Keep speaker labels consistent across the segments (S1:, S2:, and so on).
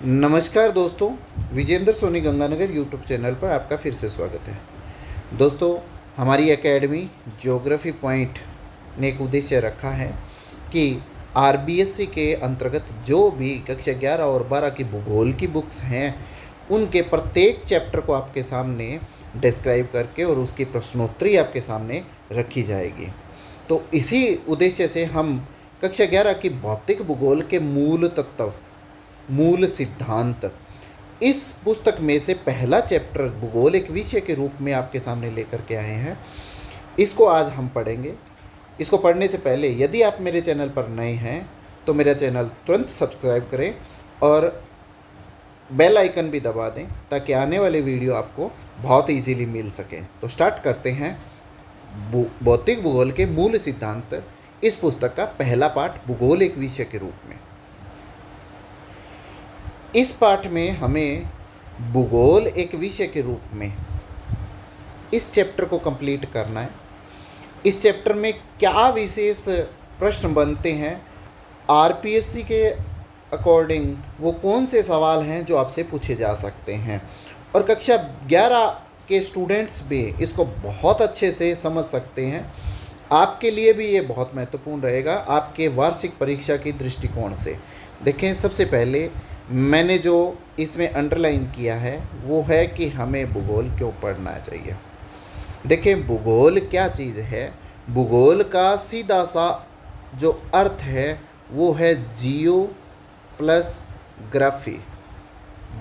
S1: नमस्कार दोस्तों, Vijendra Soni Ganganagar YouTube channel पर आपका फिर से स्वागत है। दोस्तों, हमारी एकेडमी ज्योग्राफी पॉइंट ने एक उद्देश्य रखा है कि आरबीएससी के अंतर्गत जो भी कक्षा 11 और 12 की भूगोल की बुक्स हैं, उनके प्रत्येक चैप्टर को आपके सामने डिस्क्राइब करके और उसकी प्रश्नोत्तरी आपके सामने रखी जाएगी। तो इसी उद्देश्य से हम कक्षा 11 की भौतिक भूगोल के मूल तत्व, मूल सिद्धांत, इस पुस्तक में से पहला चैप्टर भूगोल एक विषय के रूप में आपके सामने लेकर के आए हैं। इसको आज हम पढ़ेंगे। इसको पढ़ने से पहले यदि आप मेरे चैनल पर नए हैं तो मेरा चैनल तुरंत सब्सक्राइब करें और बेल आइकन भी दबा दें ताकि आने वाले वीडियो आपको बहुत इजीली मिल सके। तो स्टार्ट करते हैं भौतिक भूगोल के मूल सिद्धांत, इस पुस्तक का पहला पाठ, भूगोल एक विषय के रूप में। इस पाठ में हमें भूगोल एक विषय के रूप में इस चैप्टर को कंप्लीट करना है। इस चैप्टर में क्या विशेष प्रश्न बनते हैं, आरपीएससी के अकॉर्डिंग वो कौन से सवाल हैं जो आपसे पूछे जा सकते हैं, और कक्षा 11 के स्टूडेंट्स भी इसको बहुत अच्छे से समझ सकते हैं। आपके लिए भी ये बहुत महत्वपूर्ण रहेगा आपके वार्षिक परीक्षा की दृष्टिकोण से। देखें, सबसे पहले मैंने जो इसमें अंडरलाइन किया है वो है कि हमें भूगोल क्यों पढ़ना चाहिए। देखें, भूगोल क्या चीज़ है। भूगोल का सीधा सा जो अर्थ है वो है जियो प्लस ग्राफी।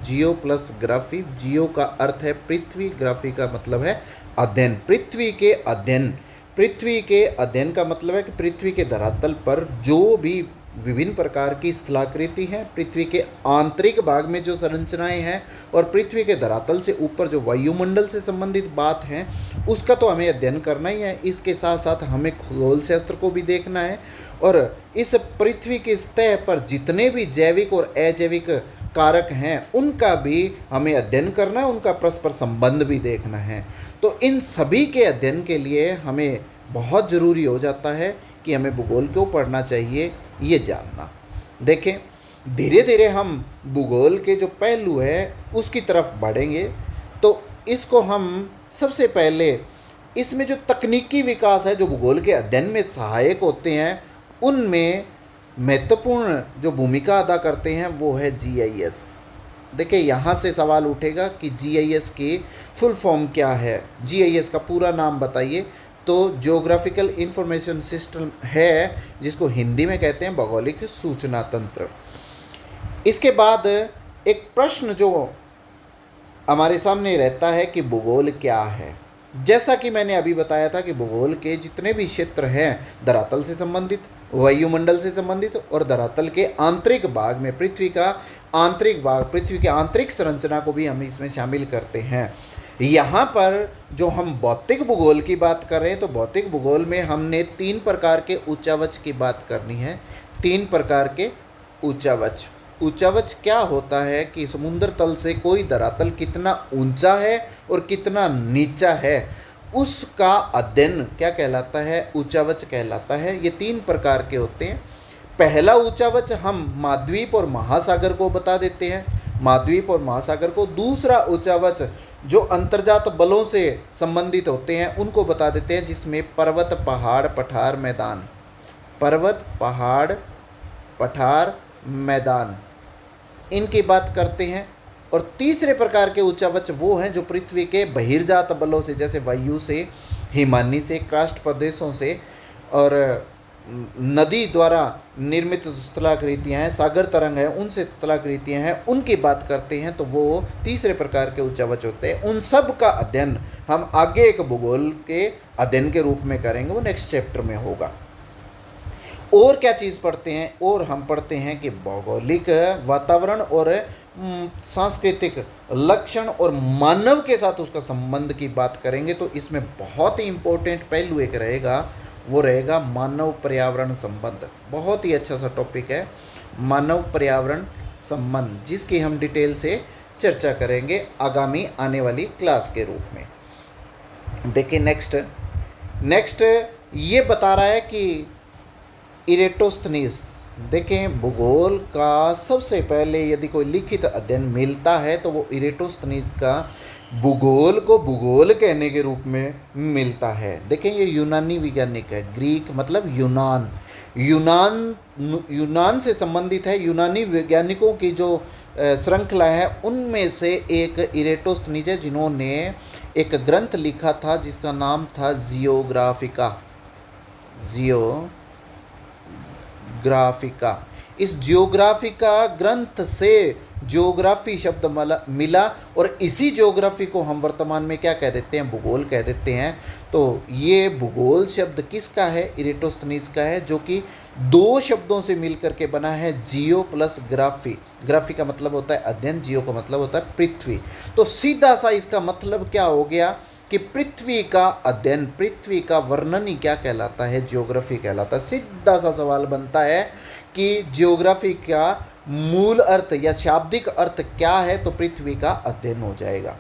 S1: जियो प्लस ग्राफी। जियो का अर्थ है पृथ्वी, ग्राफी का मतलब है अध्ययन, पृथ्वी के अध्ययन। पृथ्वी के अध्ययन का मतलब है कि पृथ्वी के धरातल पर जो भी विभिन्न प्रकार की स्थलाकृति हैं, पृथ्वी के आंतरिक भाग में जो संरचनाएं हैं, और पृथ्वी के धरातल से ऊपर जो वायुमंडल से संबंधित बात है, उसका तो हमें अध्ययन करना ही है। इसके साथ साथ हमें खगोल शास्त्र को भी देखना है, और इस पृथ्वी की सतह पर जितने भी जैविक और अजैविक कारक हैं उनका भी हमें अध्ययन करना है, उनका परस्पर संबंध भी देखना है। तो इन सभी के अध्ययन के लिए हमें बहुत ज़रूरी हो जाता है कि हमें भूगोल क्यों पढ़ना चाहिए ये जानना। देखें, धीरे धीरे हम भूगोल के जो पहलू है उसकी तरफ बढ़ेंगे। तो इसको हम सबसे पहले, इसमें जो तकनीकी विकास है जो भूगोल के अध्ययन में सहायक होते हैं, उनमें महत्वपूर्ण जो भूमिका अदा करते हैं वो है जीआईएस। देखिए, यहाँ से सवाल उठेगा कि जीआईएस की फुल फॉर्म क्या है, जीआईएस का पूरा नाम बताइए। तो ज्योग्राफिकल इंफॉर्मेशन सिस्टम है, जिसको हिंदी में कहते हैं भौगोलिक सूचना तंत्र। इसके बाद एक प्रश्न जो हमारे सामने रहता है कि भूगोल क्या है। जैसा कि मैंने अभी बताया था कि भूगोल के जितने भी क्षेत्र हैं, धरातल से संबंधित, वायुमंडल से संबंधित और धरातल के आंतरिक भाग में पृथ्वी का आंतरिक भाग, पृथ्वी की आंतरिक संरचना को भी हम इसमें शामिल करते हैं। यहाँ पर जो हम भौतिक भूगोल की बात कर रहे हैं, तो भौतिक भूगोल में हमने 3 प्रकार के उच्चावच की बात करनी है। 3 प्रकार के उच्चावच। उच्चावच क्या होता है कि समुद्र तल से कोई धरातल कितना ऊंचा है और कितना नीचा है, उसका अध्ययन क्या कहलाता है, उच्चावच कहलाता है। ये 3 प्रकार के होते हैं। पहला उच्चावच हम महाद्वीप और महासागर को बता देते हैं, महाद्वीप और महासागर को। दूसरा उच्चावच जो अंतर्जात बलों से संबंधित होते हैं उनको बता देते हैं, जिसमें पर्वत, पहाड़, पठार, मैदान, पर्वत, पहाड़, पठार, मैदान, इनकी बात करते हैं। और तीसरे प्रकार के उच्चावच वो हैं जो पृथ्वी के बहिर्जात बलों से, जैसे वायु से, हिमानी से, काष्ठ प्रदेशों से और नदी द्वारा निर्मित स्थलाकृतियाँ हैं, सागर तरंग है, उनसे स्थलाकृतियाँ हैं, उनकी बात करते हैं। तो वो तीसरे प्रकार के उच्चावच होते हैं। उन सब का अध्ययन हम आगे एक भूगोल के अध्ययन के रूप में करेंगे, वो नेक्स्ट चैप्टर में होगा। और क्या चीज़ पढ़ते हैं, और हम पढ़ते हैं कि भौगोलिक वातावरण और सांस्कृतिक लक्षण और मानव के साथ उसका संबंध की बात करेंगे। तो इसमें बहुत ही इम्पोर्टेंट पहलू एक रहेगा, वो रहेगा मानव पर्यावरण संबंध। बहुत ही अच्छा सा टॉपिक है मानव पर्यावरण संबंध, जिसकी हम डिटेल से चर्चा करेंगे आगामी आने वाली क्लास के रूप में। देखिए, नेक्स्ट ये बता रहा है कि इरेटोस्थनीस देखें, भूगोल का सबसे पहले यदि कोई लिखित अध्ययन मिलता है तो वो इरेटोस्थनीज का भूगोल को भूगोल कहने के रूप में मिलता है। देखें, ये यूनानी वैज्ञानिक है, ग्रीक मतलब यूनान, यूनान से संबंधित है। यूनानी वैज्ञानिकों की जो श्रृंखला है उनमें से एक इरेटोस्थनीज है, जिन्होंने एक ग्रंथ लिखा था जिसका नाम था जियोग्राफिका। इस जियोग्राफिका ग्रंथ से जियोग्राफी शब्द मिला और इसी जियोग्राफी को हम वर्तमान में क्या कह देते हैं, भूगोल कह देते हैं। तो ये भूगोल शब्द किसका है, इरेटोस्थनीज का है, जो कि दो शब्दों से मिलकर के बना है, जियो प्लस ग्राफी। ग्राफी का मतलब होता है अध्ययन, जियो का मतलब होता है पृथ्वी। तो सीधा सा इसका मतलब क्या हो गया कि पृथ्वी का अध्ययन, पृथ्वी का वर्णन ही क्या कहलाता है, ज्योग्राफी कहलाता है। सीधा सा सवाल बनता है कि ज्योग्राफी का मूल अर्थ या शाब्दिक अर्थ क्या है, तो पृथ्वी का अध्ययन हो जाएगा।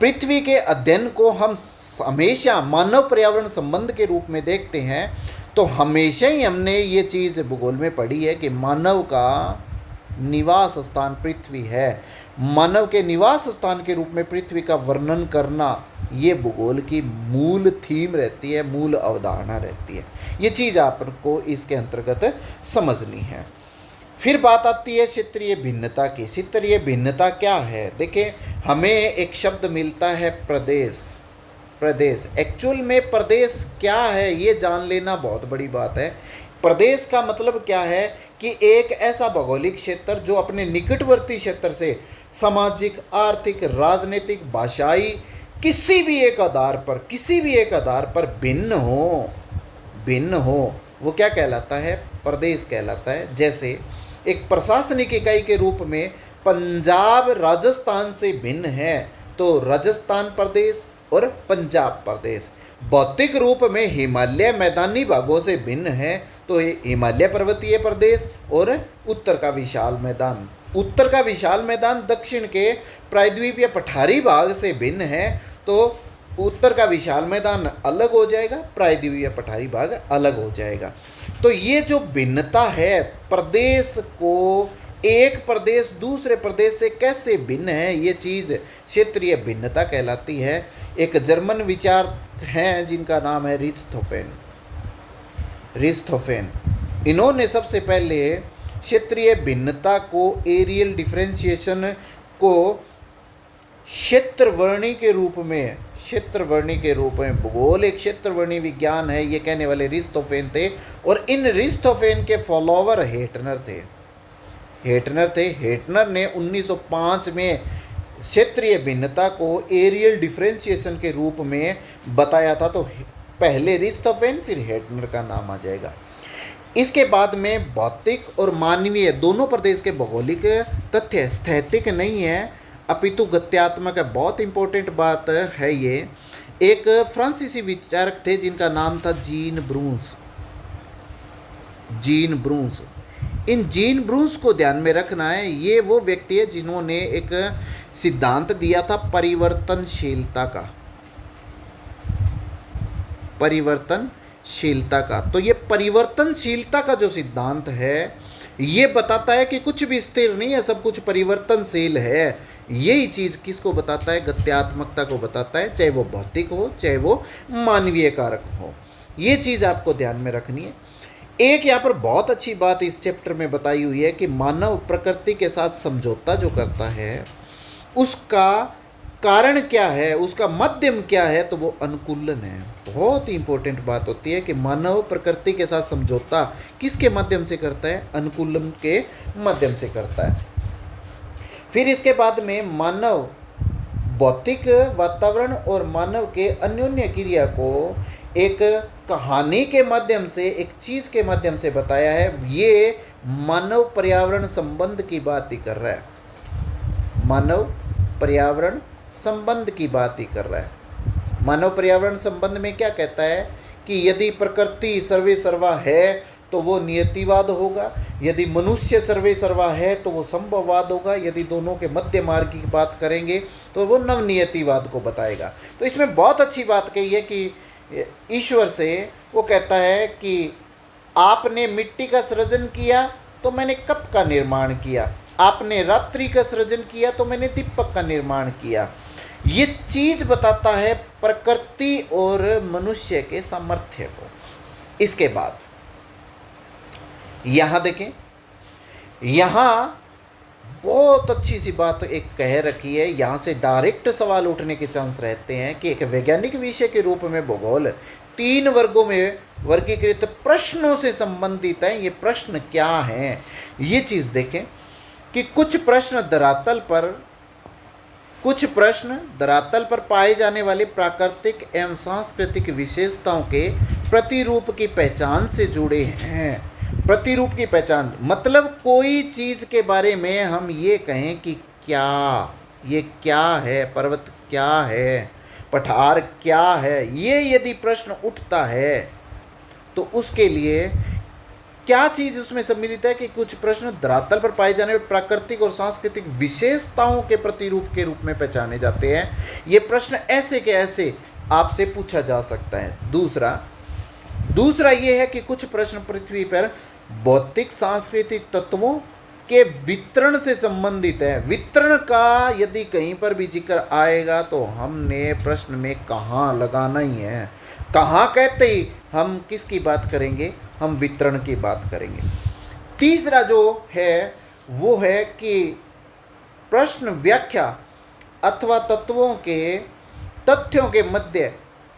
S1: पृथ्वी के अध्ययन को हम हमेशा मानव पर्यावरण संबंध के रूप में देखते हैं। तो हमेशा ही हमने ये चीज़ भूगोल में पढ़ी है कि मानव का निवास स्थान पृथ्वी है। मानव के निवास स्थान के रूप में पृथ्वी का वर्णन करना ये भूगोल की मूल थीम रहती है, मूल अवधारणा रहती है। ये चीज़ आपको इसके अंतर्गत समझनी है। फिर बात आती है क्षेत्रीय भिन्नता की। क्षेत्रीय भिन्नता क्या है? देखिए, हमें एक शब्द मिलता है प्रदेश। प्रदेश एक्चुअल में प्रदेश क्या है ये जान लेना बहुत बड़ी बात है। प्रदेश का मतलब क्या है कि एक ऐसा भौगोलिक क्षेत्र जो अपने निकटवर्ती क्षेत्र से सामाजिक, आर्थिक, राजनीतिक, भाषाई किसी भी एक आधार पर भिन्न हो, वो क्या कहलाता है, प्रदेश कहलाता है। जैसे एक प्रशासनिक इकाई के रूप में पंजाब राजस्थान से भिन्न है तो राजस्थान प्रदेश और पंजाब प्रदेश। भौतिक रूप में हिमालय मैदानी भागों से भिन्न है तो ये हिमालय पर्वतीय प्रदेश और उत्तर का विशाल मैदान दक्षिण के प्रायद्वीप या पठारी भाग से भिन्न है तो उत्तर का विशाल मैदान अलग हो जाएगा, प्रायद्वीप या पठारी भाग अलग हो जाएगा। तो ये जो भिन्नता है, प्रदेश को एक प्रदेश दूसरे प्रदेश से कैसे भिन्न है, ये चीज़ क्षेत्रीय भिन्नता कहलाती है। एक जर्मन विचारक हैं जिनका नाम है रिस्थोफेन। इन्होंने सबसे पहले क्षेत्रीय भिन्नता को, एरियल डिफरेंशिएशन को क्षेत्रवर्णी के रूप में भूगोल एक क्षेत्रवर्णी विज्ञान है, ये कहने वाले रिस्थोफेन थे। और इन रिस्थोफेन के फॉलोवर हेटनर थे। हेटनर ने 1905 में क्षेत्रीय भिन्नता को एरियल डिफरेंशिएशन के रूप में बताया था। तो पहले रिस्थोफेन फिर हेटनर का नाम आ जाएगा। इसके बाद में भौतिक और मानवीय दोनों प्रदेश के भौगोलिक तथ्य स्थैतिक नहीं है अपितु गत्यात्मक है। बहुत इंपॉर्टेंट बात है ये। एक फ्रांसीसी विचारक थे जिनका नाम था जीन ब्रूंस। इन जीन ब्रूंस को ध्यान में रखना है। ये वो व्यक्ति है जिन्होंने एक सिद्धांत दिया था परिवर्तनशीलता का। तो ये परिवर्तनशीलता का जो सिद्धांत है ये बताता है कि कुछ भी स्थिर नहीं है, सब कुछ परिवर्तनशील है। यही चीज़ किसको बताता है? गत्यात्मकता को बताता है, चाहे वो भौतिक हो चाहे वो मानवीय कारक हो। ये चीज़ आपको ध्यान में रखनी है। एक यहाँ पर बहुत अच्छी बात इस चैप्टर में बताई हुई है कि मानव प्रकृति के साथ समझौता जो करता है उसका कारण क्या है, उसका माध्यम क्या है, तो वो अनुकूलन है। बहुत ही इंपॉर्टेंट बात होती है कि मानव प्रकृति के साथ समझौता किसके माध्यम से करता है? अनुकूलन के माध्यम से करता है। फिर इसके बाद में मानव भौतिक वातावरण और मानव के अन्योन्य क्रिया को एक कहानी के माध्यम से, एक चीज़ के माध्यम से बताया है। ये मानव पर्यावरण संबंध की बात ही कर रहा है। मानव पर्यावरण संबंध में क्या कहता है कि यदि प्रकृति सर्वे सर्वा है तो वो नियतिवाद होगा, यदि मनुष्य सर्वे सर्वा है तो वो संभववाद होगा, यदि दोनों के मध्य मार्ग की बात करेंगे तो वो नवनियतिवाद को बताएगा। तो इसमें बहुत अच्छी बात कही है कि ईश्वर से वो कहता है कि आपने मिट्टी का सृजन किया तो मैंने कप का निर्माण किया, आपने रात्रि का सृजन किया तो मैंने दीपक का निर्माण किया। ये चीज बताता है प्रकृति और मनुष्य के सामर्थ्य को। इसके बाद यहां देखें, यहां बहुत अच्छी सी बात एक कह रखी है, यहां से डायरेक्ट सवाल उठने के चांस रहते हैं कि एक वैज्ञानिक विषय के रूप में भूगोल 3 वर्गों में वर्गीकृत प्रश्नों से संबंधित है। ये प्रश्न क्या हैं? ये चीज देखें कि कुछ प्रश्न धरातल पर पाए जाने वाले प्राकृतिक एवं सांस्कृतिक विशेषताओं के प्रतिरूप की पहचान से जुड़े हैं। प्रतिरूप की पहचान मतलब कोई चीज के बारे में हम ये कहें कि ये क्या है, पर्वत क्या है, पठार क्या है, ये यदि प्रश्न उठता है तो उसके लिए क्या चीज उसमें सम्मिलित है कि कुछ प्रश्न धरातल पर पाए जाने वाले प्राकृतिक और सांस्कृतिक विशेषताओं के प्रतिरूप के रूप में पहचाने जाते हैं। ये प्रश्न ऐसे के ऐसे आपसे पूछा जा सकता है। दूसरा ये है कि कुछ प्रश्न पृथ्वी पर भौतिक सांस्कृतिक तत्वों के वितरण से संबंधित है। वितरण का यदि कहीं पर भी जिक्र आएगा तो हमने प्रश्न में कहाँ लगाना ही है। कहाँ कहते ही हम किसकी बात करेंगे? हम वितरण की बात करेंगे। तीसरा जो है वो है कि प्रश्न व्याख्या अथवा तथ्यों के मध्य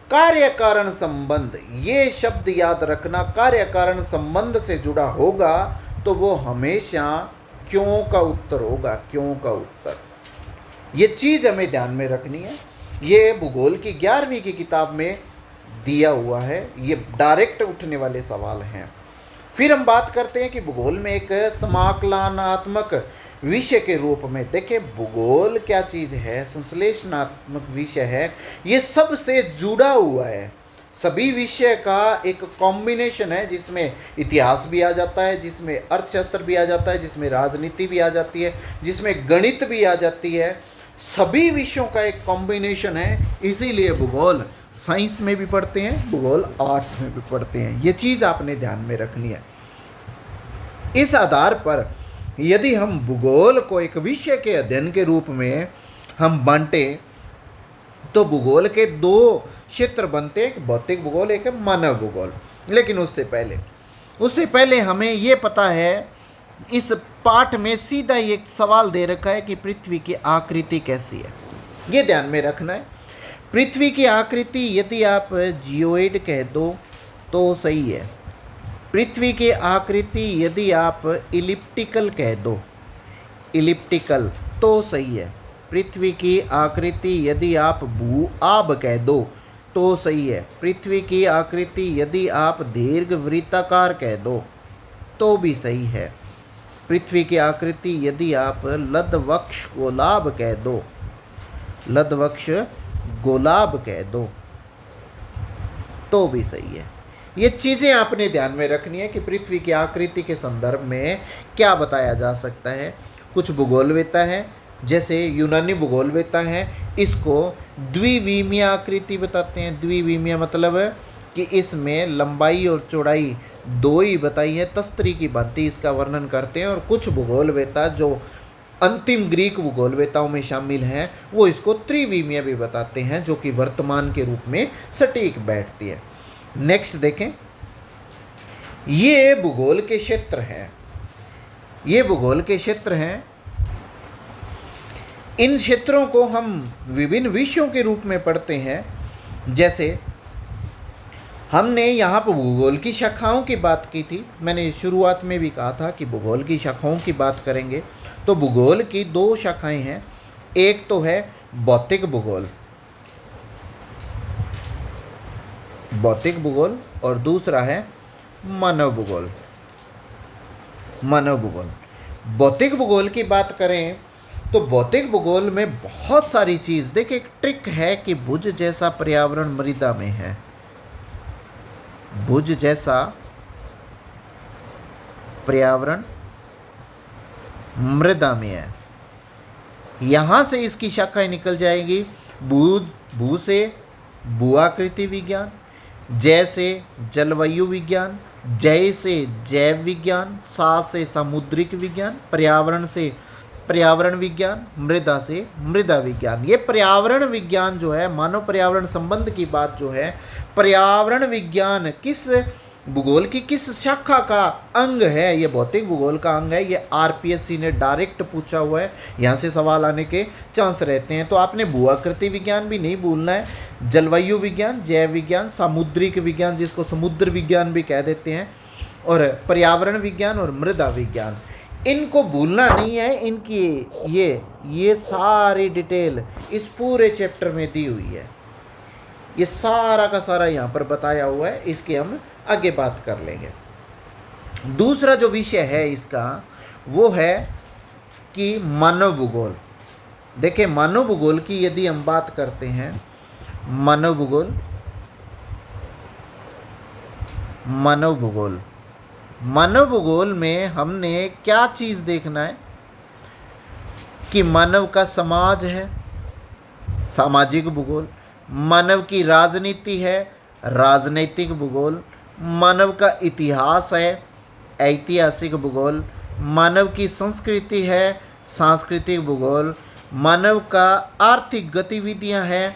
S1: कार्य कारण संबंध, ये शब्द याद रखना, कार्य कारण संबंध से जुड़ा होगा तो वो हमेशा क्यों का उत्तर होगा। क्यों का उत्तर, ये चीज हमें ध्यान में रखनी है। ये भूगोल की 11वीं की किताब में दिया हुआ है। ये डायरेक्ट उठने वाले सवाल हैं। फिर हम बात करते हैं कि भूगोल में एक समाकलनात्मक विषय के रूप में देखें, भूगोल क्या चीज है? संश्लेषणात्मक विषय है। ये सबसे जुड़ा हुआ है, सभी विषय का एक कॉम्बिनेशन है जिसमें इतिहास भी आ जाता है, जिसमें अर्थशास्त्र भी आ जाता है, जिसमें राजनीति भी आ जाती है, जिसमें गणित भी आ जाती है। सभी विषयों का एक कॉम्बिनेशन है। इसीलिए भूगोल साइंस में भी पढ़ते हैं, भूगोल आर्ट्स में भी पढ़ते हैं। ये चीज़ आपने ध्यान में रखनी है। इस आधार पर यदि हम भूगोल को एक विषय के अध्ययन के रूप में हम बांटे तो भूगोल के 2 क्षेत्र बनते हैं, एक भौतिक भूगोल, एक मानव भूगोल। लेकिन उससे पहले हमें ये पता है, इस पाठ में सीधा ही एक सवाल दे रखा है कि पृथ्वी की आकृति कैसी है। ये ध्यान में रखना है। पृथ्वी की आकृति यदि आप जियोइड कह दो तो सही है। पृथ्वी की आकृति यदि आप इलिप्टिकल कह दो, इलिप्टिकल, तो सही है। पृथ्वी की आकृति यदि आप भू-आब कह दो तो सही है। पृथ्वी की आकृति यदि आप दीर्घवृत्ताकार कह दो तो भी सही है। पृथ्वी की आकृति यदि आप लधवक्ष गोलाभ कह दो, लधवक्ष गोलाभ कह दो तो भी सही है। ये चीज़ें आपने ध्यान में रखनी है कि पृथ्वी की आकृति के संदर्भ में क्या बताया जा सकता है। कुछ भूगोलवेत्ता हैं, जैसे यूनानी भूगोलवेत्ता हैं, इसको द्विविमीय आकृति बताते हैं। द्विविमीय मतलब है कि इसमें लंबाई और चौड़ाई 2 ही बताई है, तस्तरी की भांति इसका वर्णन करते हैं। और कुछ भूगोलवेत्ता जो अंतिम ग्रीक भूगोलवेत्ताओं में शामिल हैं वो इसको त्रिविमीय भी बताते हैं, जो कि वर्तमान के रूप में सटीक बैठती है। नेक्स्ट देखें, ये भूगोल के क्षेत्र हैं, ये भूगोल के क्षेत्र हैं। इन क्षेत्रों को हम विभिन्न विषयों के रूप में पढ़ते हैं। जैसे हमने यहाँ पर भूगोल की शाखाओं की बात की थी, मैंने शुरुआत में भी कहा था कि भूगोल की शाखाओं की बात करेंगे तो भूगोल की 2 शाखाएं हैं। एक तो है भौतिक भूगोल, भौतिक भूगोल, और दूसरा है मानव भूगोल, मानव भूगोल। भौतिक भूगोल की बात करें तो भौतिक भूगोल में बहुत सारी चीज़, देखिए एक ट्रिक है कि भुज जैसा पर्यावरण मृदा में है, भुज जैसा पर्यावरण मृदा में है। यहाँ से इसकी शाखाएं निकल जाएगी। भू से भू आकृति विज्ञान, जैसे जलवायु विज्ञान, जय से जैव विज्ञान, सा से सामुद्रिक विज्ञान, पर्यावरण से पर्यावरण विज्ञान, मृदा से मृदा विज्ञान। ये पर्यावरण विज्ञान जो है, मानव पर्यावरण संबंध की बात जो है, पर्यावरण विज्ञान किस भूगोल की किस शाखा का अंग है? ये भौतिक भूगोल का अंग है। ये आरपीएससी ने डायरेक्ट पूछा हुआ है, यहाँ से सवाल आने के चांस रहते हैं। तो आपने भूआकृति विज्ञान भी नहीं भूलना है, जलवायु विज्ञान, जैव विज्ञान, सामुद्रिक विज्ञान जिसको समुद्र विज्ञान भी कह देते हैं, और पर्यावरण विज्ञान और मृदा विज्ञान, इनको भूलना नहीं है। इनकी ये सारी डिटेल इस पूरे चैप्टर में दी हुई है। ये सारा का सारा यहाँ पर बताया हुआ है। इसकी हम आगे बात कर लेंगे। दूसरा जो विषय है इसका वो है कि मानव भूगोल। देखिए, मानव भूगोल की यदि हम बात करते हैं, मानव भूगोल मानव भूगोल में हमने क्या चीज़ देखना है कि मानव का समाज है, सामाजिक भूगोल, मानव की राजनीति है, राजनीतिक भूगोल, मानव का इतिहास है, ऐतिहासिक भूगोल, मानव की संस्कृति है, सांस्कृतिक भूगोल, मानव का आर्थिक गतिविधियां हैं,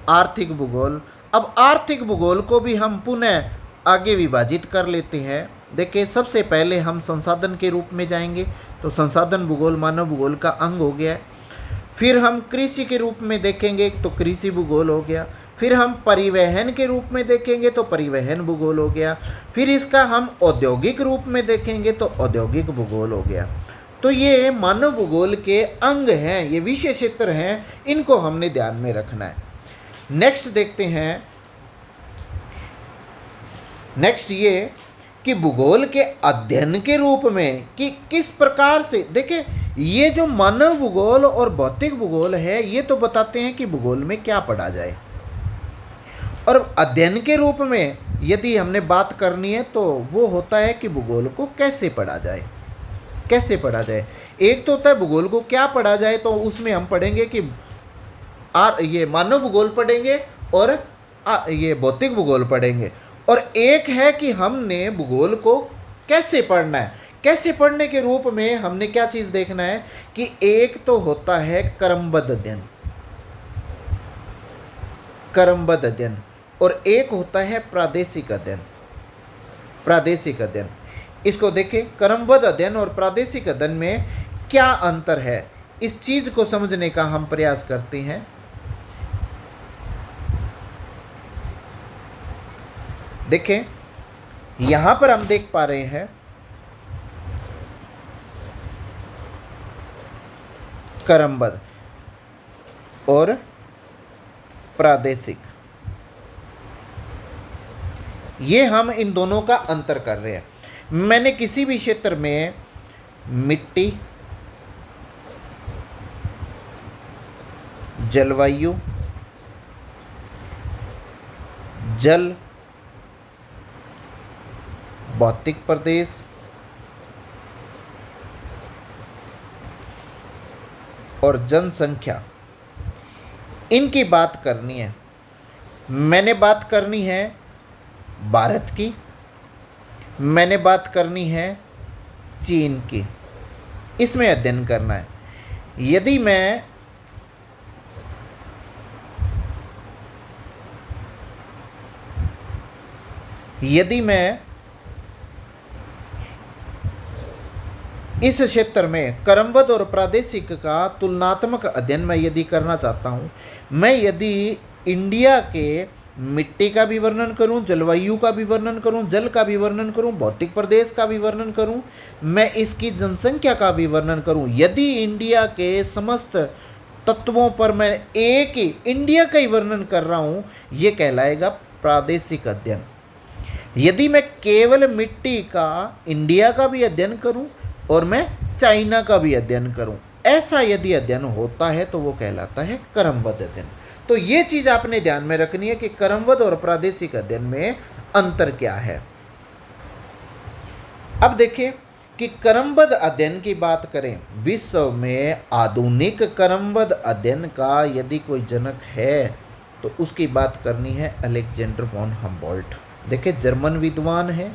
S1: आर्थिक भूगोल। अब आर्थिक भूगोल को भी हम पुनः आगे विभाजित कर लेते हैं। देखिए, सबसे पहले हम संसाधन के रूप में जाएंगे, तो संसाधन भूगोल मानव भूगोल का अंग हो गया है। फिर हम कृषि के रूप में देखेंगे तो कृषि भूगोल हो गया। फिर हम परिवहन के रूप में देखेंगे तो परिवहन भूगोल हो गया। फिर इसका हम औद्योगिक रूप में देखेंगे तो औद्योगिक भूगोल हो गया। तो ये मानव भूगोल के अंग हैं, ये विषय क्षेत्र हैं, इनको हमने ध्यान में रखना है। नेक्स्ट देखते हैं, नेक्स्ट ये कि भूगोल के अध्ययन के रूप में कि किस प्रकार से, देखिए ये जो मानव भूगोल और भौतिक भूगोल है, ये तो बताते हैं कि भूगोल में क्या पढ़ा जाए, और अध्ययन के रूप में यदि हमने बात करनी है तो वो होता है कि भूगोल को कैसे पढ़ा जाए, कैसे पढ़ा जाए। एक तो होता है भूगोल को क्या पढ़ा जाए, तो उसमें हम पढ़ेंगे कि ये मानव भूगोल पढ़ेंगे और ये भौतिक भूगोल पढ़ेंगे। और एक है कि हमने भूगोल को कैसे पढ़ना है। कैसे पढ़ने के रूप में हमने क्या चीज़ देखना है कि एक तो होता है क्रमबद्ध अध्ययन, क्रमबद्ध अध्ययन, और एक होता है प्रादेशिक अध्ययन, प्रादेशिक अध्ययन। इसको देखें, क्रमबद्ध अध्ययन और प्रादेशिक अध्ययन में क्या अंतर है, इस चीज को समझने का हम प्रयास करते हैं। देखें, यहां पर हम देख पा रहे हैं क्रमबद्ध और प्रादेशिक, ये हम इन दोनों का अंतर कर रहे हैं। मैंने किसी भी क्षेत्र में मिट्टी, जलवायु, जल, भौतिक प्रदेश, और जनसंख्या, इनकी बात करनी है। मैंने बात करनी है भारत की, मैंने बात करनी है चीन की, इसमें अध्ययन करना है। यदि मैं इस क्षेत्र में क्रमबद्ध और प्रादेशिक का तुलनात्मक अध्ययन मैं यदि करना चाहता हूँ, मैं यदि इंडिया के मिट्टी का भी वर्णन करूं, जलवायु का भी वर्णन करूं, जल का भी वर्णन करूं, भौतिक प्रदेश का भी वर्णन करूं, मैं इसकी जनसंख्या का भी वर्णन करूं, यदि इंडिया के समस्त तत्वों पर मैं एक ही इंडिया का ही वर्णन कर रहा हूं, ये कहलाएगा प्रादेशिक अध्ययन। यदि मैं केवल मिट्टी का इंडिया का भी अध्ययन करूं और मैं चाइना का भी अध्ययन करूं, ऐसा यदि अध्ययन होता है तो वो कहलाता है क्रमबद्ध अध्ययन। तो ये चीज आपने ध्यान में रखनी है कि क्रमबद्ध और प्रादेशिक अध्ययन में अंतर क्या है। अब देखें कि क्रमबद्ध अध्ययन की बात करें, विश्व में आधुनिक क्रमबद्ध अध्ययन का यदि कोई जनक है तो उसकी बात करनी है अलेक्जेंडर वॉन हम्बोल्ट। देखिए, जर्मन विद्वान है,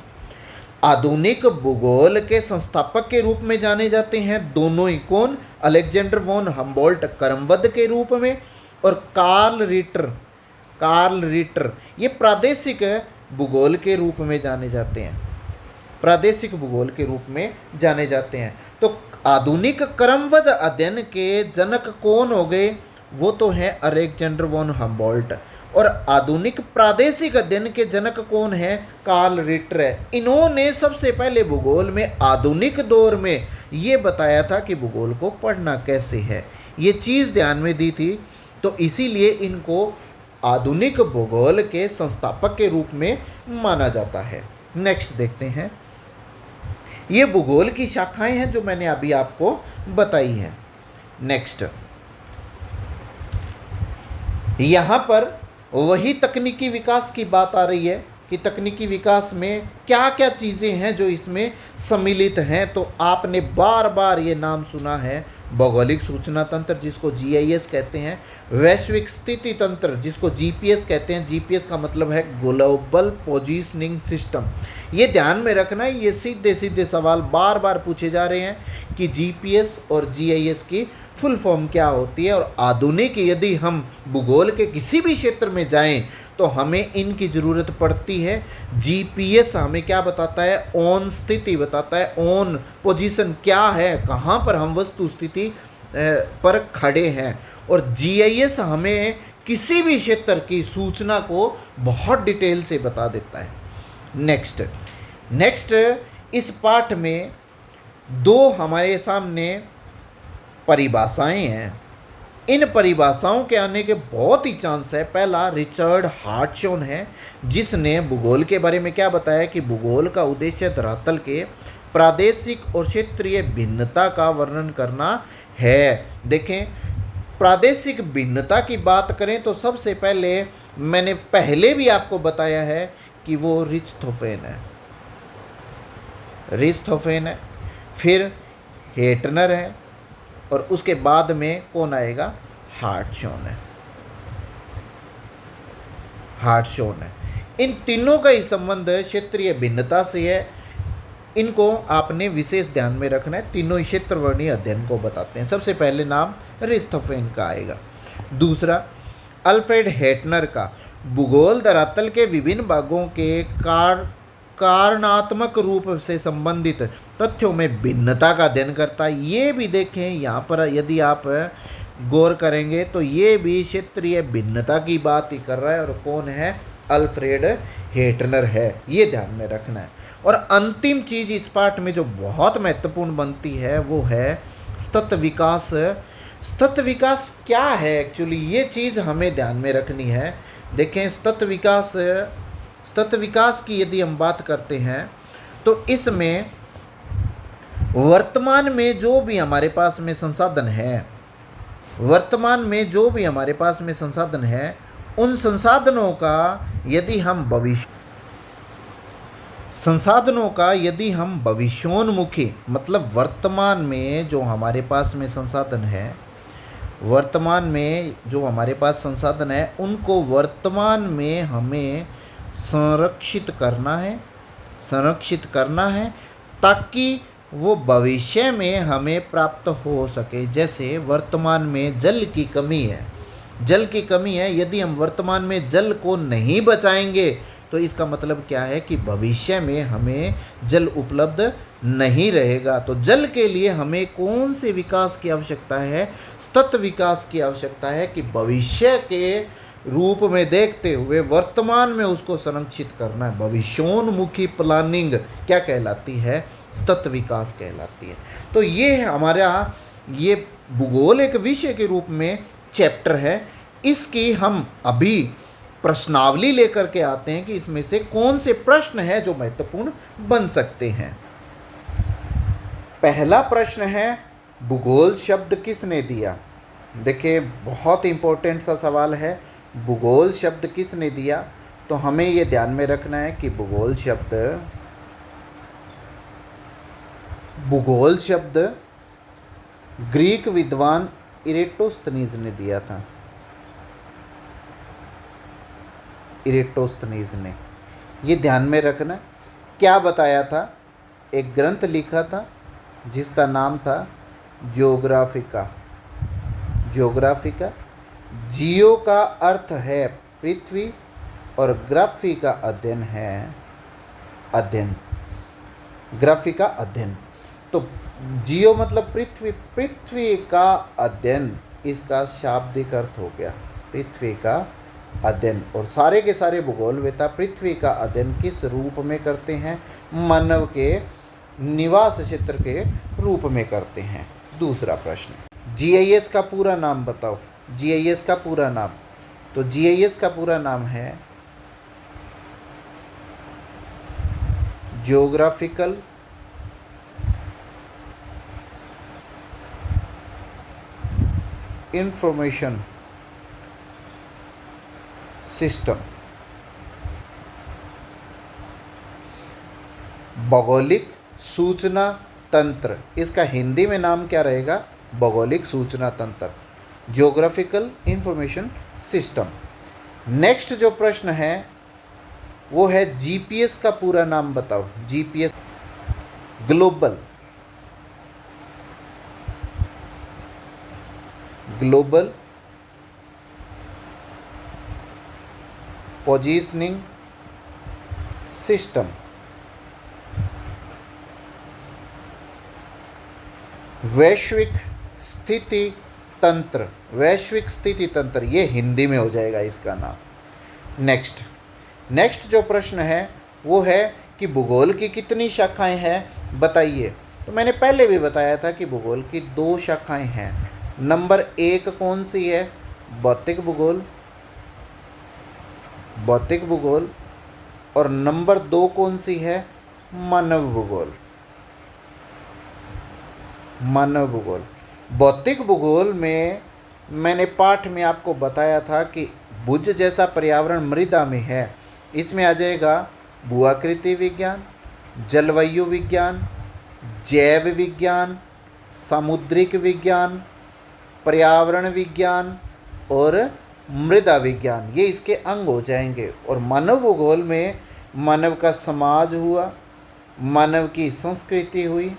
S1: आधुनिक भूगोल के संस्थापक के रूप में जाने जाते हैं दोनों ही। कौन? अलेक्जेंडर वॉन हम्बोल्ट क्रमबद्ध के रूप में, और कार्ल रिटर ये प्रादेशिक भूगोल के रूप में जाने जाते हैं, प्रादेशिक भूगोल के रूप में जाने जाते हैं। तो आधुनिक क्रमबद्ध अध्ययन के जनक कौन हो गए? वो तो है अलेक्जेंडर वॉन हम्बोल्ट। और आधुनिक प्रादेशिक अध्ययन के जनक कौन है? कार्ल रिटर है। इन्होंने सबसे पहले भूगोल में आधुनिक दौर में ये बताया था कि भूगोल को पढ़ना कैसे है, ये चीज़ ध्यान में दी थी। तो इसीलिए इनको आधुनिक भूगोल के संस्थापक के रूप में माना जाता है। नेक्स्ट देखते हैं, ये भूगोल की शाखाएं हैं जो मैंने अभी आपको बताई हैं। नेक्स्ट, यहाँ पर वही तकनीकी विकास की बात आ रही है कि तकनीकी विकास में क्या क्या चीज़ें हैं जो इसमें सम्मिलित हैं। तो आपने बार बार ये नाम सुना है, भौगोलिक सूचना तंत्र जिसको जीआईएस कहते हैं, वैश्विक स्थिति तंत्र जिसको जीपीएस कहते हैं। जीपीएस का मतलब है ग्लोबल पोजीशनिंग सिस्टम। ये ध्यान में रखना है, ये सीधे सीधे सवाल बार बार पूछे जा रहे हैं कि जीपीएस और जीआईएस की फुल फॉर्म क्या होती है। और आधुनिक यदि हम भूगोल के किसी भी क्षेत्र में जाएं तो हमें इनकी ज़रूरत पड़ती है। जीपीएस हमें क्या बताता है? ऑन स्थिति बताता है, ऑन पोजीशन क्या है, कहाँ पर हम वस्तु स्थिति पर खड़े हैं। और जीआईएस हमें किसी भी क्षेत्र की सूचना को बहुत डिटेल से बता देता है। नेक्स्ट इस पाठ में दो हमारे सामने परिभाषाएं हैं। इन परिभाषाओं के आने के बहुत ही चांस है। पहला रिचर्ड हार्टशॉन है जिसने भूगोल के बारे में क्या बताया कि भूगोल का उद्देश्य धरातल के प्रादेशिक और क्षेत्रीय भिन्नता का वर्णन करना है। देखें, प्रादेशिक भिन्नता की बात करें तो सबसे पहले मैंने पहले भी आपको बताया है कि वो रिस्थोफेन है, फिर हेटनर है, और उसके बाद में कौन आएगा? हार्टशॉन है। इन तीनों का ही संबंध क्षेत्रीय भिन्नता से है। इनको आपने विशेष ध्यान में रखना है। तीनों ही क्षेत्रवर्णीय अध्ययन को बताते हैं। सबसे पहले नाम रिस्थोफेन का आएगा। दूसरा अल्फ्रेड हेटनर का भूगोल धरातल के विभिन्न भागों के कारणात्मक रूप से संबंधित तथ्यों में भिन्नता का अध्ययन करता है। ये भी देखें, यहाँ पर यदि आप गौर करेंगे तो ये भी क्षेत्रीय भिन्नता की बात ही कर रहा है। और कौन है? अल्फ्रेड हेटनर है। ये ध्यान में रखना है। और अंतिम चीज इस पाठ में जो बहुत महत्वपूर्ण बनती है वो है सतत विकास। सतत विकास क्या है एक्चुअली, ये चीज़ हमें ध्यान में रखनी है। देखें, सतत विकास की यदि हम बात करते हैं तो इसमें वर्तमान में जो भी हमारे पास में संसाधन है, उन संसाधनों का यदि हम भविष्योन्मुखी, मतलब वर्तमान में जो हमारे पास में संसाधन है उनको वर्तमान में हमें संरक्षित करना है ताकि वो भविष्य में हमें प्राप्त हो सके। जैसे वर्तमान में जल की कमी है, यदि हम वर्तमान में जल को नहीं बचाएंगे तो इसका मतलब क्या है कि भविष्य में हमें जल उपलब्ध नहीं रहेगा। तो जल के लिए हमें कौन से विकास की आवश्यकता है? सतत विकास की आवश्यकता है कि भविष्य के रूप में देखते हुए वर्तमान में उसको संरक्षित करना है। भविष्योन्मुखी प्लानिंग क्या कहलाती है? सतत विकास कहलाती है। तो ये हमारा ये भूगोल एक विषय के रूप में चैप्टर है। इसकी हम अभी प्रश्नावली लेकर के आते हैं कि इसमें से कौन से प्रश्न हैं जो महत्वपूर्ण बन सकते हैं। पहला प्रश्न है, भूगोल शब्द किसने दिया? देखिए, बहुत इंपॉर्टेंट सा सवाल है। भूगोल शब्द किसने दिया? तो हमें ये ध्यान में रखना है कि भूगोल शब्द ग्रीक विद्वान इरेटोस्थनीज ने दिया था। इरेटोस्थनीज ने, ये ध्यान में रखना। क्या बताया था? एक ग्रंथ लिखा था जिसका नाम था ज्योग्राफिका। ज्योग्राफिका। जियो का अर्थ है पृथ्वी और ग्राफी का अध्ययन है अध्ययन, ग्राफी का अध्ययन। तो जियो मतलब पृथ्वी, पृथ्वी का अध्ययन इसका शाब्दिक अर्थ हो गया, पृथ्वी का अध्ययन। और सारे के सारे भूगोलवेता पृथ्वी का अध्ययन किस रूप में करते हैं? मानव के निवास क्षेत्र के रूप में करते हैं। दूसरा प्रश्न, जीआईएस का पूरा नाम बताओ। जीआईएस का पूरा नाम, तो जीआईएस का पूरा नाम है ज्योग्राफिकल इंफॉर्मेशन सिस्टम। भौगोलिक सूचना तंत्र, इसका हिंदी में नाम क्या रहेगा? भौगोलिक सूचना तंत्र, ज्योग्राफिकल इंफॉर्मेशन सिस्टम। नेक्स्ट जो प्रश्न है वो है जीपीएस का पूरा नाम बताओ। GPS, global global positioning system. वैश्विक स्थिति तंत्र, वैश्विक स्थिति तंत्र, ये हिंदी में हो जाएगा इसका नाम। नेक्स्ट जो प्रश्न है वो है कि भूगोल की कितनी शाखाएं हैं बताइए। तो मैंने पहले भी बताया था कि भूगोल की 2 शाखाएं हैं। नंबर 1 कौन सी है? भौतिक भूगोल, भौतिक भूगोल। और नंबर 2 कौन सी है? मानव भूगोल, मानव भूगोल। भौतिक भूगोल में मैंने पाठ में आपको बताया था कि भुज जैसा पर्यावरण मृदा में है। इसमें आ जाएगा भूआकृति विज्ञान, जलवायु विज्ञान, जैव विज्ञान, सामुद्रिक विज्ञान, पर्यावरण विज्ञान और मृदा विज्ञान, ये इसके अंग हो जाएंगे। और मानव भूगोल में मानव का समाज हुआ, मानव की संस्कृति हुई,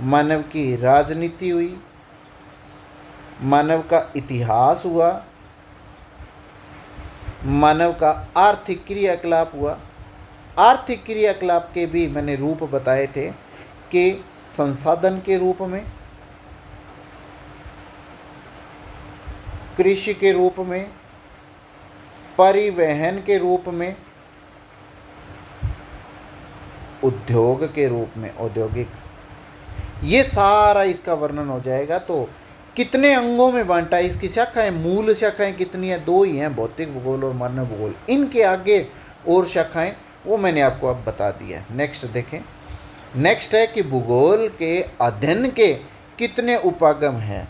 S1: मानव की राजनीति हुई, मानव का इतिहास हुआ, मानव का आर्थिक क्रियाकलाप हुआ। आर्थिक क्रियाकलाप के भी मैंने रूप बताए थे कि संसाधन के रूप में, कृषि के रूप में, परिवहन के रूप में, उद्योग के रूप में, औद्योगिक, ये सारा इसका वर्णन हो जाएगा। तो कितने अंगों में बांटा है इसकी शाखाएं? मूल शाखाएं कितनी है? 2 ही हैं, भौतिक भूगोल और मानव भूगोल। इनके आगे और शाखाएं वो मैंने आपको अब बता दिया। नेक्स्ट देखें। नेक्स्ट है कि भूगोल के अध्ययन के कितने उपागम हैं?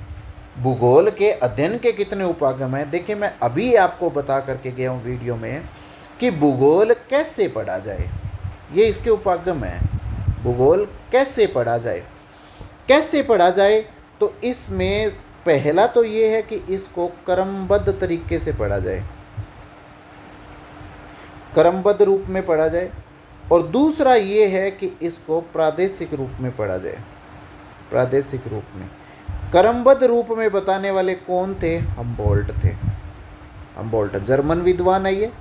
S1: भूगोल के अध्ययन के कितने उपागम हैं? देखिए, मैं अभी आपको बता करके गया हूँ वीडियो में कि भूगोल कैसे पढ़ा जाए, ये इसके उपागम है। भूगोल कैसे पढ़ा जाए, कैसे पढ़ा जाए? तो इसमें पहला तो ये है कि इसको क्रमबद्ध तरीके से पढ़ा जाए, क्रमबद्ध रूप में पढ़ा जाए। और दूसरा ये है कि इसको प्रादेशिक रूप में पढ़ा जाए, प्रादेशिक रूप में। क्रमबद्ध रूप में बताने वाले कौन थे? हमबोल्ट थे, हमबोल्ट जर्मन विद्वान है ये।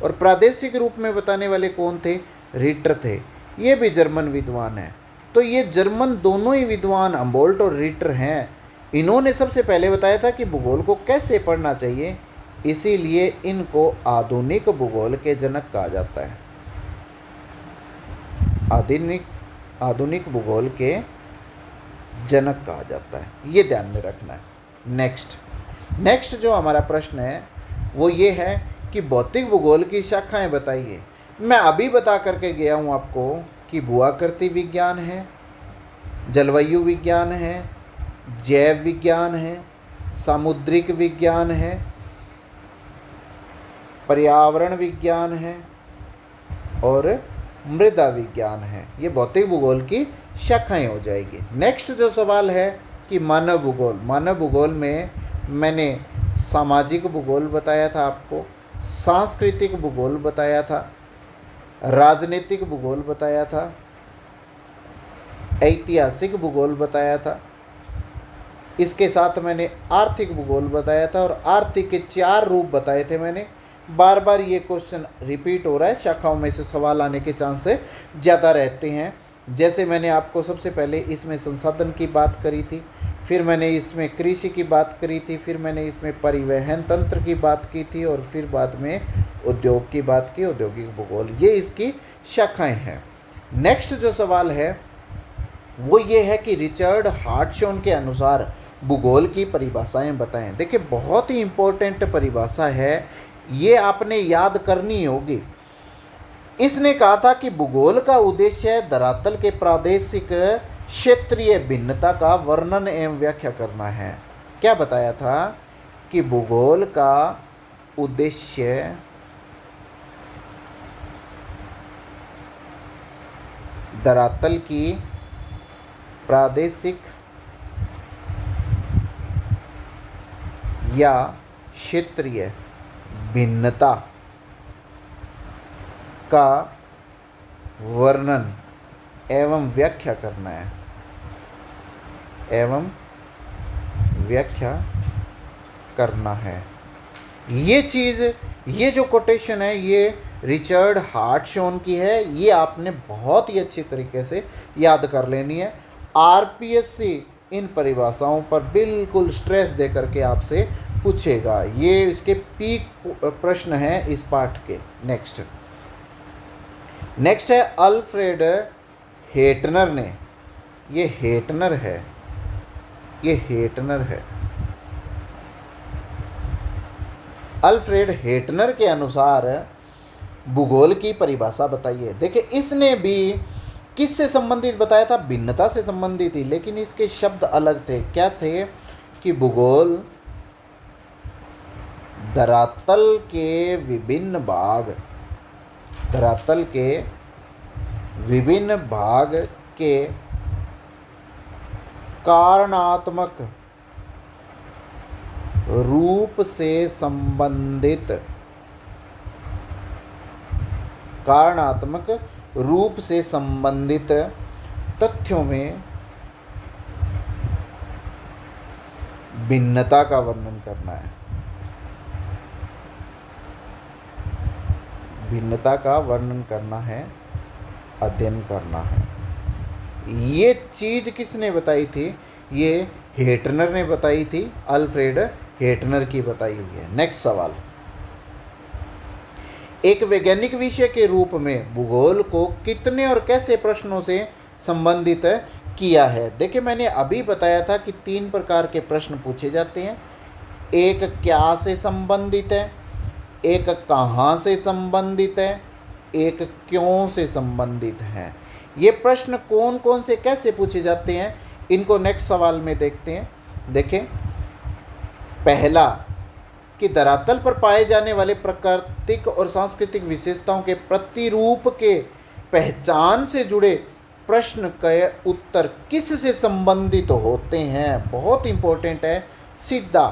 S1: और प्रादेशिक रूप में बताने वाले कौन थे? रिटर थे, ये भी जर्मन विद्वान है। तो ये जर्मन दोनों ही विद्वान हमबोल्ट और रिटर हैं। इन्होंने सबसे पहले बताया था कि भूगोल को कैसे पढ़ना चाहिए, इसीलिए इनको आधुनिक भूगोल के जनक कहा जाता है। आधुनिक भूगोल के जनक कहा जाता है, ये ध्यान में रखना है। नेक्स्ट जो हमारा प्रश्न है वो ये है कि भौतिक भूगोल की शाखाएं बताइए। मैं अभी बता करके गया हूँ आपको कि भूआकृति विज्ञान है, जलवायु विज्ञान है, जैव विज्ञान है, सामुद्रिक विज्ञान है, पर्यावरण विज्ञान है और मृदा विज्ञान है। ये भौतिक भूगोल की शाखाएं हो जाएगी। नेक्स्ट जो सवाल है कि मानव भूगोल। मानव भूगोल में मैंने सामाजिक भूगोल बताया था आपको, सांस्कृतिक भूगोल बताया था, राजनीतिक भूगोल बताया था, ऐतिहासिक भूगोल बताया था, इसके साथ मैंने आर्थिक भूगोल बताया था और आर्थिक के 4 रूप बताए थे मैंने। बार बार ये क्वेश्चन रिपीट हो रहा है, शाखाओं में से सवाल आने के चांस ज़्यादा रहते हैं। जैसे मैंने आपको सबसे पहले इसमें संसाधन की बात करी थी, फिर मैंने इसमें कृषि की बात करी थी, फिर मैंने इसमें परिवहन तंत्र की बात की थी और फिर बाद में उद्योग की बात की, औद्योगिक भूगोल। ये इसकी शाखाएं हैं। नेक्स्ट जो सवाल है वो ये है कि रिचर्ड हार्टशॉन के अनुसार भूगोल की परिभाषाएं बताएं। देखिए बहुत ही इम्पोर्टेंट परिभाषा है, ये आपने याद करनी होगी। इसने कहा था कि भूगोल का उद्देश्य धरातल के प्रादेशिक क्षेत्रीय भिन्नता का वर्णन एवं व्याख्या करना है। क्या बताया था कि भूगोल का उद्देश्य धरातल की प्रादेशिक या क्षेत्रीय भिन्नता का वर्णन एवं व्याख्या करना है, एवं व्याख्या करना है। ये चीज़, ये जो कोटेशन है ये रिचर्ड हार्टशॉन की है। ये आपने बहुत ही अच्छी तरीके से याद कर लेनी है। आरपीएससी इन परिभाषाओं पर बिल्कुल स्ट्रेस दे करके आपसे पूछेगा। ये इसके पीक प्रश्न हैं इस पाठ के। नेक्स्ट है अल्फ्रेड हेटनर ने, ये हेटनर है, ये हेटनर है। अल्फ्रेड हेटनर के अनुसार भूगोल की परिभाषा बताइए। देखिए इसने भी किससे संबंधित बताया था, भिन्नता से संबंधित ही, लेकिन इसके शब्द अलग थे। क्या थे कि भूगोल धरातल के विभिन्न भाग, धरातल के विभिन्न भाग के कारणात्मक रूप से संबंधित, कारणात्मक रूप से संबंधित तथ्यों में भिन्नता का वर्णन करना है, भिन्नता का वर्णन करना है, अध्ययन करना है। ये चीज किसने बताई थी, ये हेटनर ने बताई थी, अल्फ्रेड हेटनर की बताई हुई है। नेक्स्ट सवाल, एक वैज्ञानिक विषय के रूप में भूगोल को कितने और कैसे प्रश्नों से संबंधित किया है। देखिए मैंने अभी बताया था कि 3 प्रकार के प्रश्न पूछे जाते हैं। एक क्या से संबंधित है, एक कहाँ से संबंधित है, एक क्यों से संबंधित है। ये प्रश्न कौन कौन से कैसे पूछे जाते हैं, इनको नेक्स्ट सवाल में देखते हैं। देखें, पहला कि धरातल पर पाए जाने वाले प्राकृतिक और सांस्कृतिक विशेषताओं के प्रतिरूप के पहचान से जुड़े प्रश्न के उत्तर किस से संबंधित होते हैं। बहुत इंपॉर्टेंट है, सीधा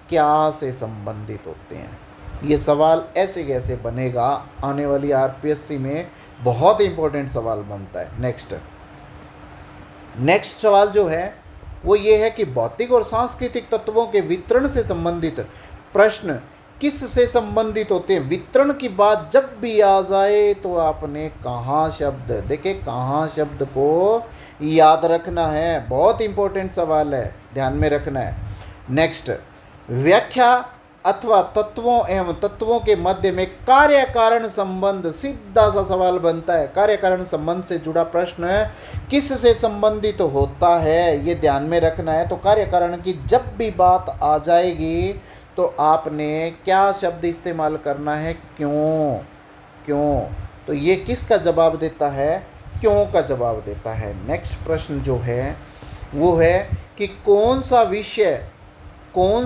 S1: क्या से संबंधित होते हैं। ये सवाल ऐसे कैसे बनेगा, आने वाली आरपीएससी में बहुत इंपॉर्टेंट सवाल बनता है। नेक्स्ट सवाल जो है वो ये है कि भौतिक और सांस्कृतिक तत्वों के वितरण से संबंधित प्रश्न किस से संबंधित होते हैं। वितरण की बात जब भी आ जाए तो आपने कहाँ शब्द, देखिए कहाँ शब्द को याद रखना है, बहुत इंपॉर्टेंट सवाल है, ध्यान में रखना है। नेक्स्ट, व्याख्या अथवा तत्वों एवं तत्वों के मध्य में कार्य कारण संबंध, सीधा सा सवाल बनता है। कार्य कारण संबंध से जुड़ा प्रश्न किस से संबंधित होता है, ये ध्यान में रखना है। तो कार्य कारण की जब भी बात आ जाएगी तो आपने क्या शब्द इस्तेमाल करना है, क्यों। क्यों, तो ये किसका जवाब देता है, क्यों का जवाब देता है। नेक्स्ट प्रश्न जो है वो है कि कौन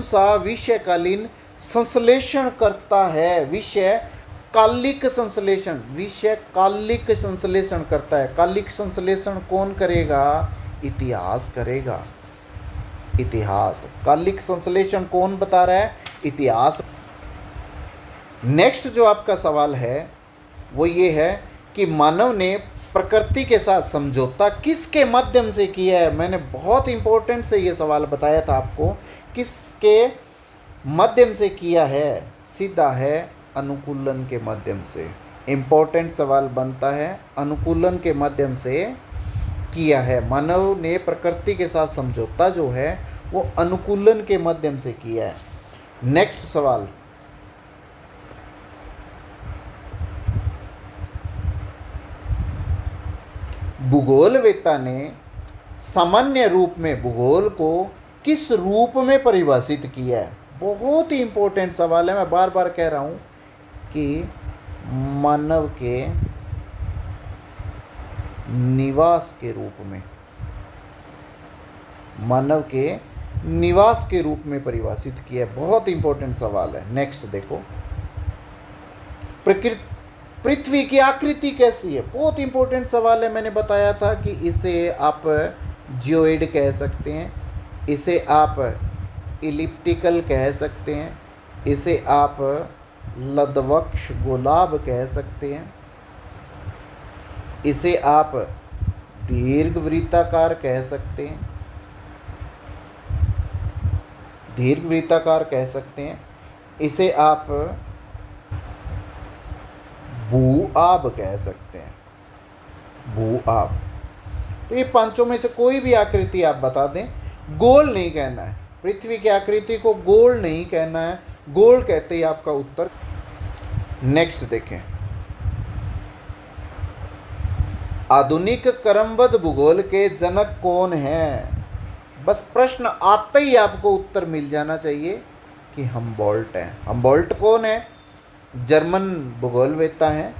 S1: सा विषयकालीन संश्लेषण करता है। विषय कालिक संश्लेषण, विषय कालिक संश्लेषण करता है। कालिक संश्लेषण कौन करेगा, इतिहास करेगा। इतिहास, कालिक संश्लेषण कौन बता रहा है, इतिहास। नेक्स्ट जो आपका सवाल है वो ये है कि मानव ने प्रकृति के साथ समझौता किसके माध्यम से किया है। मैंने बहुत इंपॉर्टेंट से ये सवाल बताया था आपको, किसके माध्यम से किया है। सीधा है अनुकूलन के माध्यम से। इम्पोर्टेंट सवाल बनता है, अनुकूलन के माध्यम से किया है। मानव ने प्रकृति के साथ समझौता जो है वो अनुकूलन के माध्यम से किया है। नेक्स्ट सवाल, भूगोलवेत्ता ने सामान्य रूप में भूगोल को किस रूप में परिभाषित किया है। बहुत ही इंपॉर्टेंट सवाल है, मैं बार बार कह रहा हूं कि मानव के निवास के रूप में, मानव के निवास के रूप में परिभाषित किया है। बहुत इंपॉर्टेंट सवाल है। नेक्स्ट देखो, पृथ्वी की आकृति कैसी है। बहुत इंपॉर्टेंट सवाल है। मैंने बताया था कि इसे आप जियोइड कह सकते हैं, इसे आप इलिप्टिकल कह सकते हैं, इसे आप लधवक्ष गोलाभ कह सकते हैं, इसे आप दीर्घवृत्ताकार कह सकते हैं, दीर्घवृत्ताकार कह सकते हैं, इसे आप भू-आब कह सकते हैं, भू-आब। तो ये पांचों में से कोई भी आकृति आप बता दें, गोल नहीं कहना है। पृथ्वी की आकृति को गोल नहीं कहना है, गोल कहते ही आपका उत्तर। नेक्स्ट देखें, आधुनिक क्रमबद्ध भूगोल के जनक कौन हैं। बस प्रश्न आते ही आपको उत्तर मिल जाना चाहिए कि हमबोल्ट हैं। हमबोल्ट कौन है? जर्मन भूगोलवेत्ता हैं।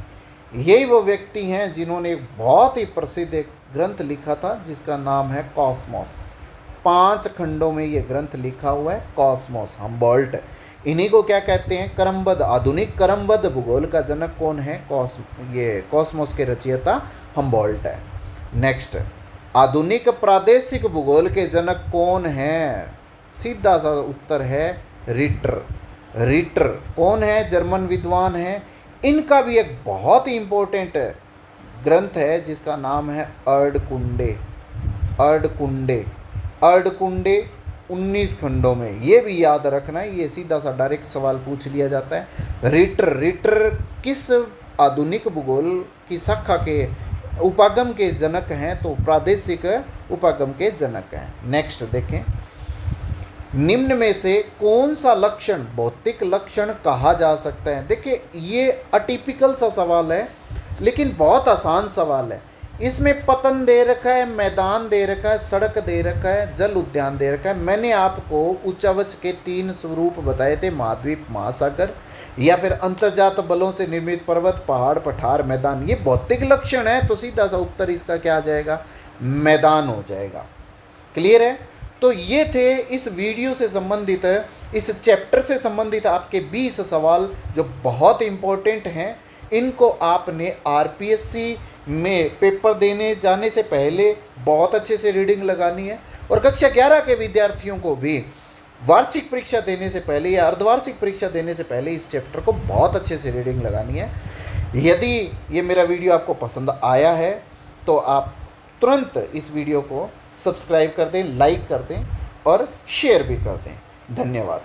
S1: यही वो व्यक्ति हैं जिन्होंने एक बहुत ही प्रसिद्ध एक ग्रंथ लिखा था जिसका नाम है कॉस्मोस। 5 खंडों में ये ग्रंथ लिखा हुआ है, कॉस्मोस। हमबोल्ट, इन्हीं को क्या कहते हैं? क्रमबद्ध, आधुनिक क्रमबद्ध भूगोल का जनक कौन है? ये कॉस्मोस के रचयिता हमबोल्ट है। नेक्स्ट, आधुनिक प्रादेशिक भूगोल के जनक कौन हैं? सीधा सा उत्तर है रिटर। रिटर कौन है? जर्मन विद्वान है। इनका भी एक बहुत ही इम्पोर्टेंट ग्रंथ है जिसका नाम है अर्धकुंडे। अर्धकुंडे, अर्धकुंडे 19 खंडों में। ये भी याद रखना है, ये सीधा सा डायरेक्ट सवाल पूछ लिया जाता है। रिटर, रिटर किस आधुनिक भूगोल की शाखा के उपागम के जनक हैं? तो प्रादेशिक उपागम के जनक हैं। नेक्स्ट देखें, निम्न में से कौन सा लक्षण भौतिक लक्षण कहा जा सकता है? देखिए ये अटिपिकल सा सवाल है लेकिन बहुत आसान सवाल है। इसमें पतन दे रखा है, मैदान दे रखा है, सड़क दे रखा है, जल उद्यान दे रखा है। मैंने आपको उच्चावच के 3 स्वरूप बताए थे, महाद्वीप, महासागर या फिर अंतर्जात बलों से निर्मित पर्वत, पहाड़, पठार, मैदान। ये भौतिक लक्षण है तो सीधा सा उत्तर इसका क्या आ जाएगा? मैदान हो जाएगा। क्लियर है? तो ये थे इस वीडियो से संबंधित, इस चैप्टर से संबंधित आपके 20 सवाल जो बहुत इंपॉर्टेंट हैं। इनको आपने आरपीएससी में पेपर देने जाने से पहले बहुत अच्छे से रीडिंग लगानी है और कक्षा 11 के विद्यार्थियों को भी वार्षिक परीक्षा देने से पहले या अर्धवार्षिक परीक्षा देने से पहले इस चैप्टर को बहुत अच्छे से रीडिंग लगानी है। यदि ये मेरा वीडियो आपको पसंद आया है तो आप तुरंत इस वीडियो को सब्सक्राइब कर दें, लाइक कर दें और शेयर भी कर दें। धन्यवाद।